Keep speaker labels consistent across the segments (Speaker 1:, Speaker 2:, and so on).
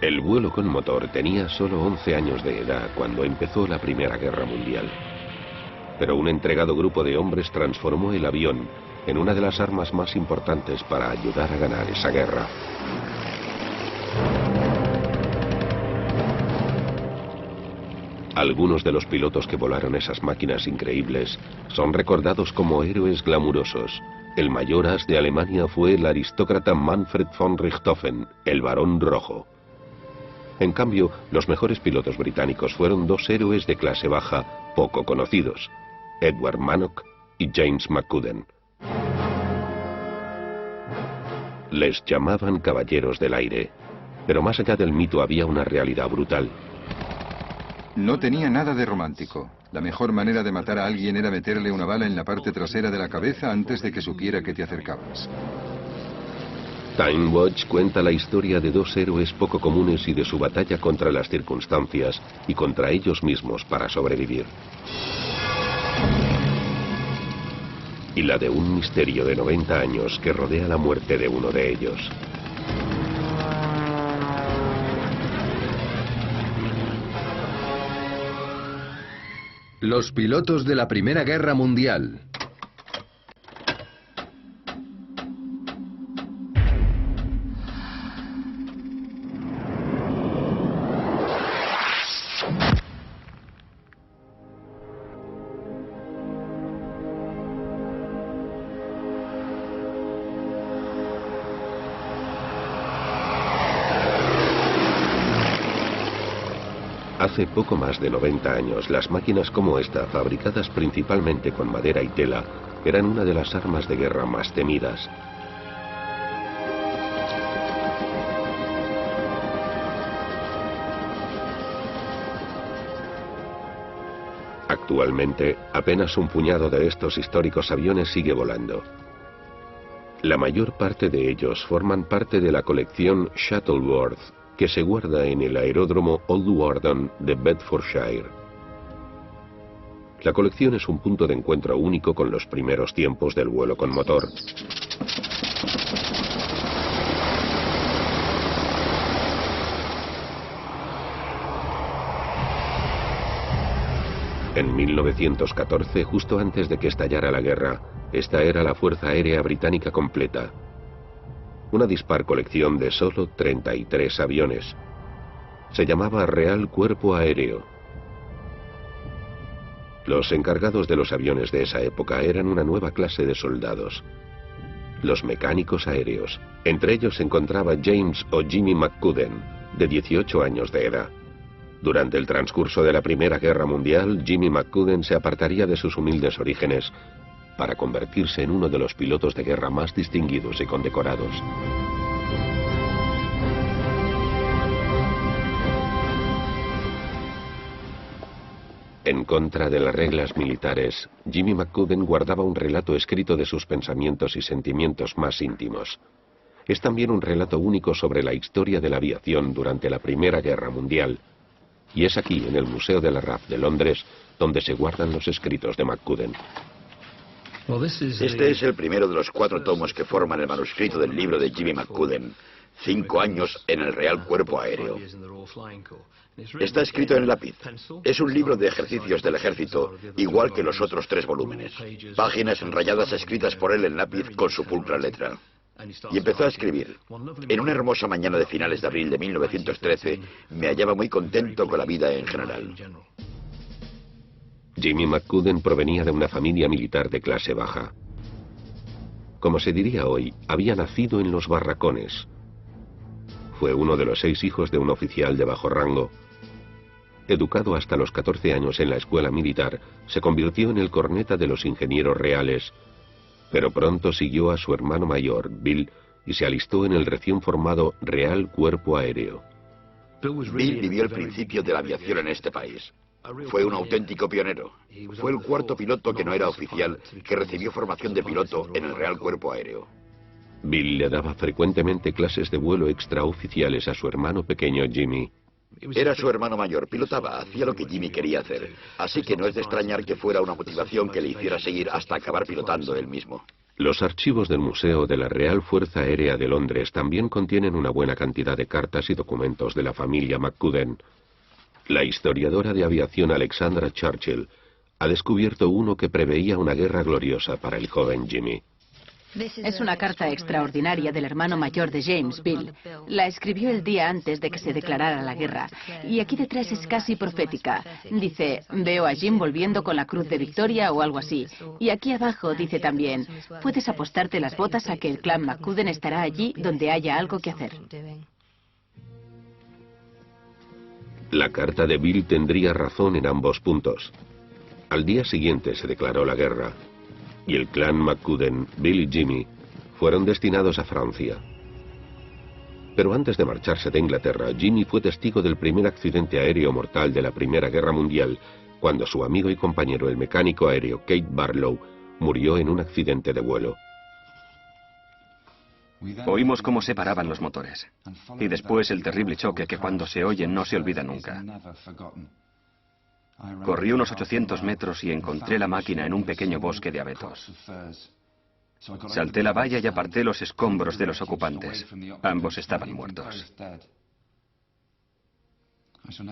Speaker 1: El vuelo con motor tenía solo 11 años de edad cuando empezó la Primera Guerra Mundial. Pero un entregado grupo de hombres transformó el avión en una de las armas más importantes para ayudar a ganar esa guerra. Algunos de los pilotos que volaron esas máquinas increíbles son recordados como héroes glamurosos. El mayor as de Alemania fue el aristócrata Manfred von Richthofen, el Barón Rojo. En cambio, los mejores pilotos británicos fueron dos héroes de clase baja poco conocidos, Edward Manock y James McCudden. Les llamaban caballeros del aire, pero más allá del mito había una realidad brutal.
Speaker 2: No tenía nada de romántico. La mejor manera de matar a alguien era meterle una bala en la parte trasera de la cabeza antes de que supiera que te acercabas.
Speaker 1: Time Watch cuenta la historia de dos héroes poco comunes y de su batalla contra las circunstancias y contra ellos mismos para sobrevivir. Y la de un misterio de 90 años que rodea la muerte de uno de ellos.
Speaker 3: Los pilotos de la Primera Guerra Mundial.
Speaker 1: Hace poco más de 90 años, las máquinas como esta, fabricadas principalmente con madera y tela, eran una de las armas de guerra más temidas. Actualmente, apenas un puñado de estos históricos aviones sigue volando. La mayor parte de ellos forman parte de la colección Shuttleworth, que se guarda en el aeródromo Old Wardon de Bedfordshire. La colección es un punto de encuentro único con los primeros tiempos del vuelo con motor. En 1914, justo antes de que estallara la guerra, esta era la Fuerza Aérea Británica completa. Una dispar colección de solo 33 aviones. Se llamaba Real Cuerpo Aéreo. Los encargados de los aviones de esa época eran una nueva clase de soldados, los mecánicos aéreos. Entre ellos se encontraba James o Jimmy McCudden, de 18 años de edad. Durante el transcurso de la Primera Guerra Mundial, Jimmy McCudden se apartaría de sus humildes orígenes para convertirse en uno de los pilotos de guerra más distinguidos y condecorados. En contra de las reglas militares, Jimmy McCudden guardaba un relato escrito de sus pensamientos y sentimientos más íntimos. Es también un relato único sobre la historia de la aviación durante la Primera Guerra Mundial, y es aquí, en el Museo de la RAF de Londres, donde se guardan los escritos de McCudden.
Speaker 4: Este es el primero de los 4 tomos que forman el manuscrito del libro de Jimmy McCudden, 5 años en el Real Cuerpo Aéreo. Está escrito en lápiz. Es un libro de ejercicios del ejército, igual que los otros 3 volúmenes. Páginas enrayadas escritas por él en lápiz con su pulcra letra. Y empezó a escribir. En una hermosa mañana de finales de abril de 1913, me hallaba muy contento con la vida en general.
Speaker 1: Jimmy McCudden provenía de una familia militar de clase baja. Como se diría hoy, había nacido en los barracones. Fue uno de los 6 hijos de un oficial de bajo rango. Educado hasta los 14 años en la escuela militar, se convirtió en el corneta de los ingenieros reales, pero pronto siguió a su hermano mayor, Bill, y se alistó en el recién formado Real Cuerpo Aéreo.
Speaker 4: Bill vivió el principio de la aviación en este país. Fue un auténtico pionero. Fue el 4º piloto que no era oficial que recibió formación de piloto en el Real Cuerpo Aéreo.
Speaker 1: Bill le daba frecuentemente clases de vuelo extraoficiales a su hermano pequeño Jimmy.
Speaker 4: Era su hermano mayor, pilotaba, hacía lo que Jimmy quería hacer. Así que no es de extrañar que fuera una motivación que le hiciera seguir hasta acabar pilotando él mismo.
Speaker 1: Los archivos del Museo de la Real Fuerza Aérea de Londres también contienen una buena cantidad de cartas y documentos de la familia McCudden. La historiadora de aviación Alexandra Churchill ha descubierto uno que preveía una guerra gloriosa para el joven Jimmy.
Speaker 5: Es una carta extraordinaria del hermano mayor de James, Bill. La escribió el día antes de que se declarara la guerra. Y aquí detrás es casi profética. Dice, veo a Jim volviendo con la Cruz de Victoria o algo así. Y aquí abajo dice también, puedes apostarte las botas a que el clan McCudden estará allí donde haya algo que hacer.
Speaker 1: La carta de Bill tendría razón en ambos puntos. Al día siguiente se declaró la guerra, y el clan McCudden, Bill y Jimmy, fueron destinados a Francia. Pero antes de marcharse de Inglaterra, Jimmy fue testigo del primer accidente aéreo mortal de la Primera Guerra Mundial, cuando su amigo y compañero, el mecánico aéreo Kate Barlow, murió en un accidente de vuelo.
Speaker 6: Oímos cómo se paraban los motores. Y después el terrible choque que cuando se oye no se olvida nunca. Corrí unos 800 metros y encontré la máquina en un pequeño bosque de abetos. Salté la valla y aparté los escombros de los ocupantes. Ambos estaban muertos.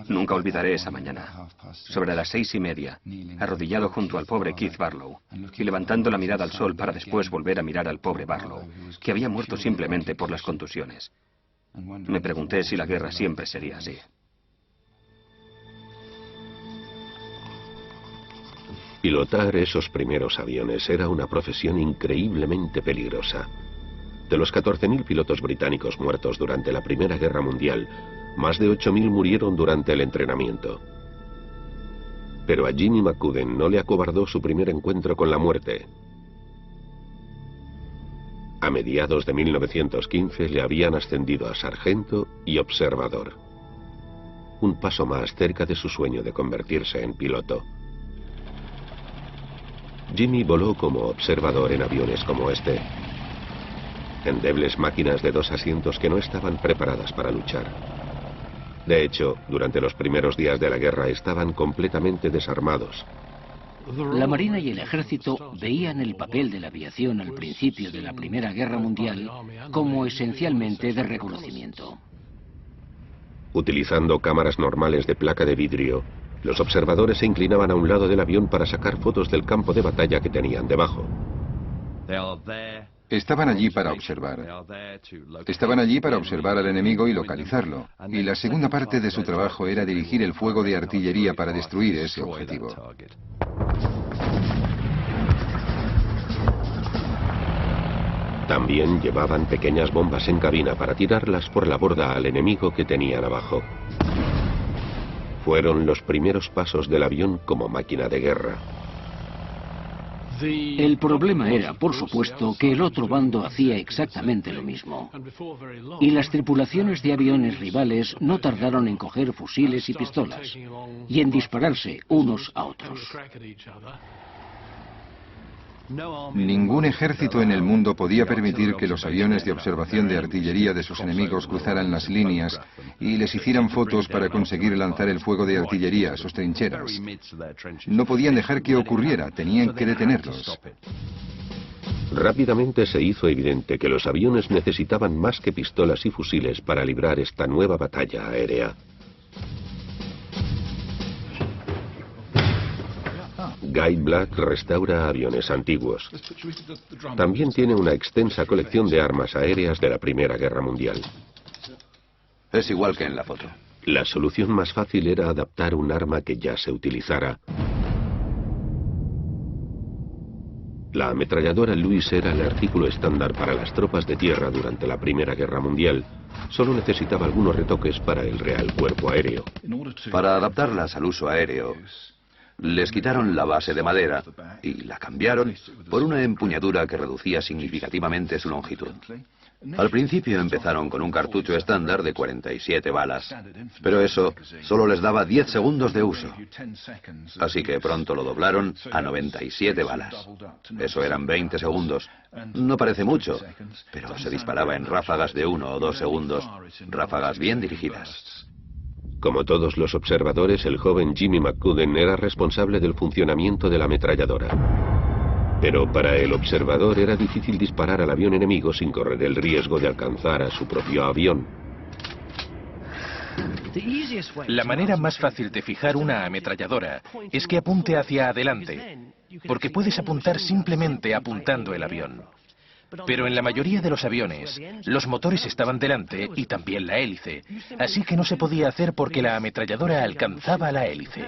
Speaker 6: Nunca olvidaré esa mañana. Sobre las 6:30, arrodillado junto al pobre Keith Barlow y levantando la mirada al sol para después volver a mirar al pobre Barlow, que había muerto simplemente por las contusiones. Me pregunté si la guerra siempre sería así.
Speaker 1: Pilotar esos primeros aviones era una profesión increíblemente peligrosa. De los 14.000 pilotos británicos muertos durante la Primera Guerra Mundial, más de 8.000 murieron durante el entrenamiento. Pero a Jimmy McCudden no le acobardó su primer encuentro con la muerte. A mediados de 1915 le habían ascendido a sargento y observador. Un paso más cerca de su sueño de convertirse en piloto. Jimmy voló como observador en aviones como este. Endebles máquinas de 2 asientos que no estaban preparadas para luchar. De hecho, durante los primeros días de la guerra estaban completamente desarmados.
Speaker 7: La Marina y el Ejército veían el papel de la aviación al principio de la Primera Guerra Mundial como esencialmente de reconocimiento.
Speaker 1: Utilizando cámaras normales de placa de vidrio, los observadores se inclinaban a un lado del avión para sacar fotos del campo de batalla que tenían debajo.
Speaker 2: Estaban allí para observar. Estaban allí para observar al enemigo y localizarlo. Y la segunda parte de su trabajo era dirigir el fuego de artillería para destruir ese objetivo.
Speaker 1: También llevaban pequeñas bombas en cabina para tirarlas por la borda al enemigo que tenían abajo. Fueron los primeros pasos del avión como máquina de guerra.
Speaker 7: El problema era, por supuesto, que el otro bando hacía exactamente lo mismo. Y las tripulaciones de aviones rivales no tardaron en coger fusiles y pistolas, y en dispararse unos a otros.
Speaker 2: Ningún ejército en el mundo podía permitir que los aviones de observación de artillería de sus enemigos cruzaran las líneas y les hicieran fotos para conseguir lanzar el fuego de artillería a sus trincheras. No podían dejar que ocurriera, tenían que detenerlos.
Speaker 1: Rápidamente se hizo evidente que los aviones necesitaban más que pistolas y fusiles para librar esta nueva batalla aérea. Guy Black restaura aviones antiguos. También tiene una extensa colección de armas aéreas de la Primera Guerra Mundial.
Speaker 8: Es igual que en la foto.
Speaker 1: La solución más fácil era adaptar un arma que ya se utilizara. La ametralladora Lewis era el artículo estándar para las tropas de tierra durante la Primera Guerra Mundial. Solo necesitaba algunos retoques para el Real Cuerpo Aéreo.
Speaker 8: Para adaptarlas al uso aéreo, les quitaron la base de madera y la cambiaron por una empuñadura que reducía significativamente su longitud. Al principio empezaron con un cartucho estándar de 47 balas, pero eso solo les daba 10 segundos de uso. Así que pronto lo doblaron a 97 balas. Eso eran 20 segundos. No parece mucho, pero se disparaba en ráfagas de 1 o 2 segundos, ráfagas bien dirigidas.
Speaker 1: Como todos los observadores, el joven Jimmy McCudden era responsable del funcionamiento de la ametralladora. Pero para el observador era difícil disparar al avión enemigo sin correr el riesgo de alcanzar a su propio avión.
Speaker 9: La manera más fácil de fijar una ametralladora es que apunte hacia adelante, porque puedes apuntar simplemente apuntando el avión. Pero en la mayoría de los aviones, los motores estaban delante y también la hélice, así que no se podía hacer porque la ametralladora alcanzaba la hélice.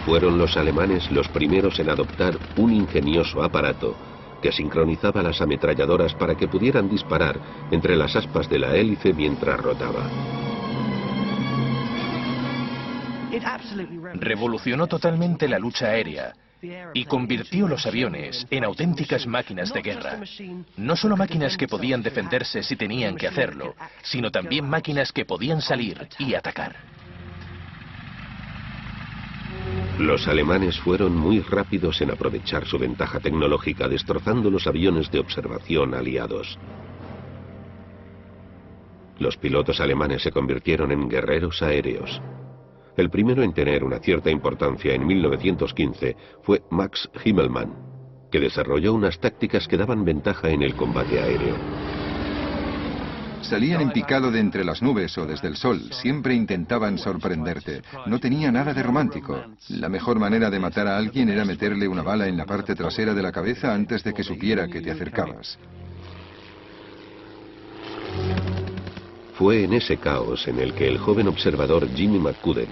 Speaker 1: Fueron los alemanes los primeros en adoptar un ingenioso aparato que sincronizaba las ametralladoras para que pudieran disparar entre las aspas de la hélice mientras rotaba.
Speaker 9: Revolucionó totalmente la lucha aérea y convirtió los aviones en auténticas máquinas de guerra. No solo máquinas que podían defenderse si tenían que hacerlo, sino también máquinas que podían salir y atacar.
Speaker 1: Los alemanes fueron muy rápidos en aprovechar su ventaja tecnológica, destrozando los aviones de observación aliados. Los pilotos alemanes se convirtieron en guerreros aéreos. El primero en tener una cierta importancia en 1915 fue Max Himmelmann, que desarrolló unas tácticas que daban ventaja en el combate aéreo.
Speaker 2: Salían en picado de entre las nubes o desde el sol, siempre intentaban sorprenderte. No tenía nada de romántico. La mejor manera de matar a alguien era meterle una bala en la parte trasera de la cabeza antes de que supiera que te acercabas.
Speaker 1: Fue en ese caos en el que el joven observador Jimmy McCudden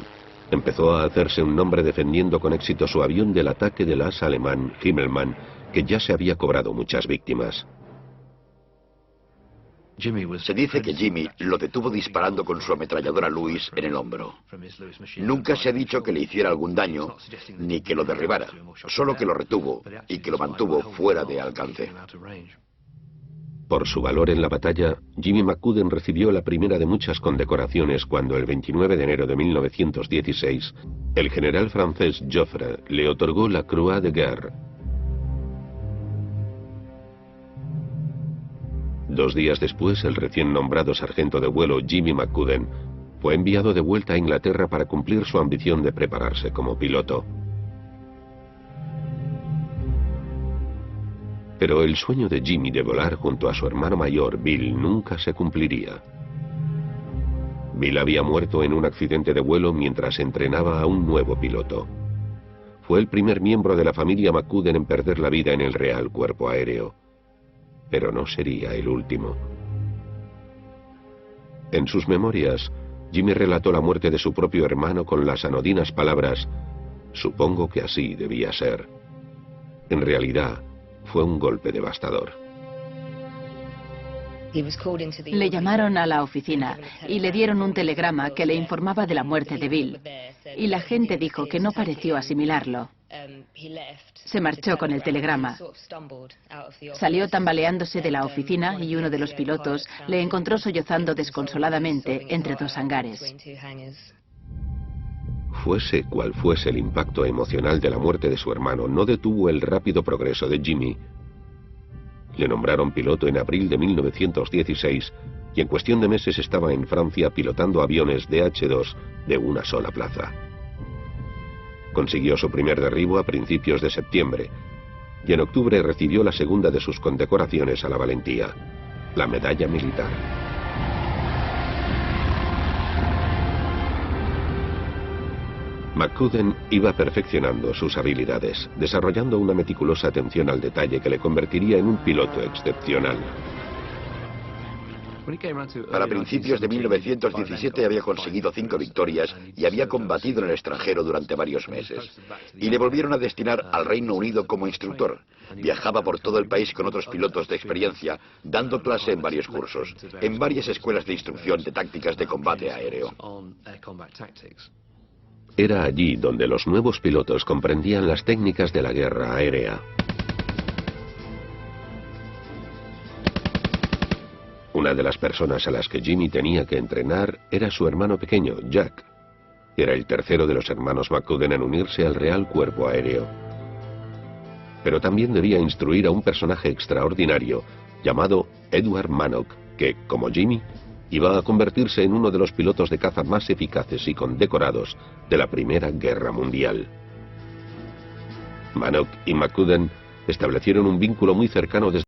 Speaker 1: empezó a hacerse un nombre defendiendo con éxito su avión del ataque del as alemán Himmelmann, que ya se había cobrado muchas víctimas.
Speaker 4: Se dice que Jimmy lo detuvo disparando con su ametralladora Lewis en el hombro. Nunca se ha dicho que le hiciera algún daño, ni que lo derribara, solo que lo retuvo y que lo mantuvo fuera de alcance.
Speaker 1: Por su valor en la batalla, Jimmy McCudden recibió la primera de muchas condecoraciones cuando el 29 de enero de 1916, el general francés Joffre le otorgó la Croix de Guerre. 2 días después, el recién nombrado sargento de vuelo Jimmy McCudden fue enviado de vuelta a Inglaterra para cumplir su ambición de prepararse como piloto. Pero el sueño de Jimmy de volar junto a su hermano mayor, Bill, nunca se cumpliría. Bill había muerto en un accidente de vuelo mientras entrenaba a un nuevo piloto. Fue el primer miembro de la familia McCudden en perder la vida en el Real Cuerpo Aéreo. Pero no sería el último. En sus memorias, Jimmy relató la muerte de su propio hermano con las anodinas palabras: "Supongo que así debía ser". En realidad, fue un golpe devastador.
Speaker 5: Le llamaron a la oficina y le dieron un telegrama que le informaba de la muerte de Bill. Y la gente dijo que no pareció asimilarlo. Se marchó con el telegrama. Salió tambaleándose de la oficina y uno de los pilotos le encontró sollozando desconsoladamente entre 2 hangares.
Speaker 1: Fuese cual fuese el impacto emocional de la muerte de su hermano, no detuvo el rápido progreso de Jimmy. Le nombraron piloto en abril de 1916 y en cuestión de meses estaba en Francia pilotando aviones DH-2 de una sola plaza. Consiguió su primer derribo a principios de septiembre y en octubre recibió la segunda de sus condecoraciones a la valentía, la Medalla Militar. McCudden iba perfeccionando sus habilidades, desarrollando una meticulosa atención al detalle que le convertiría en un piloto excepcional.
Speaker 4: Para principios de 1917 había conseguido 5 victorias y había combatido en el extranjero durante varios meses. Y le volvieron a destinar al Reino Unido como instructor. Viajaba por todo el país con otros pilotos de experiencia, dando clase en varios cursos, en varias escuelas de instrucción de tácticas de combate aéreo.
Speaker 1: Era allí donde los nuevos pilotos comprendían las técnicas de la guerra aérea. Una de las personas a las que Jimmy tenía que entrenar era su hermano pequeño, Jack. Era el tercero de los hermanos McCudden en unirse al Real Cuerpo Aéreo. Pero también debía instruir a un personaje extraordinario llamado Edward Manock, que, como Jimmy, iba a convertirse en uno de los pilotos de caza más eficaces y condecorados de la Primera Guerra Mundial. Manock y McCudden establecieron un vínculo muy cercano desde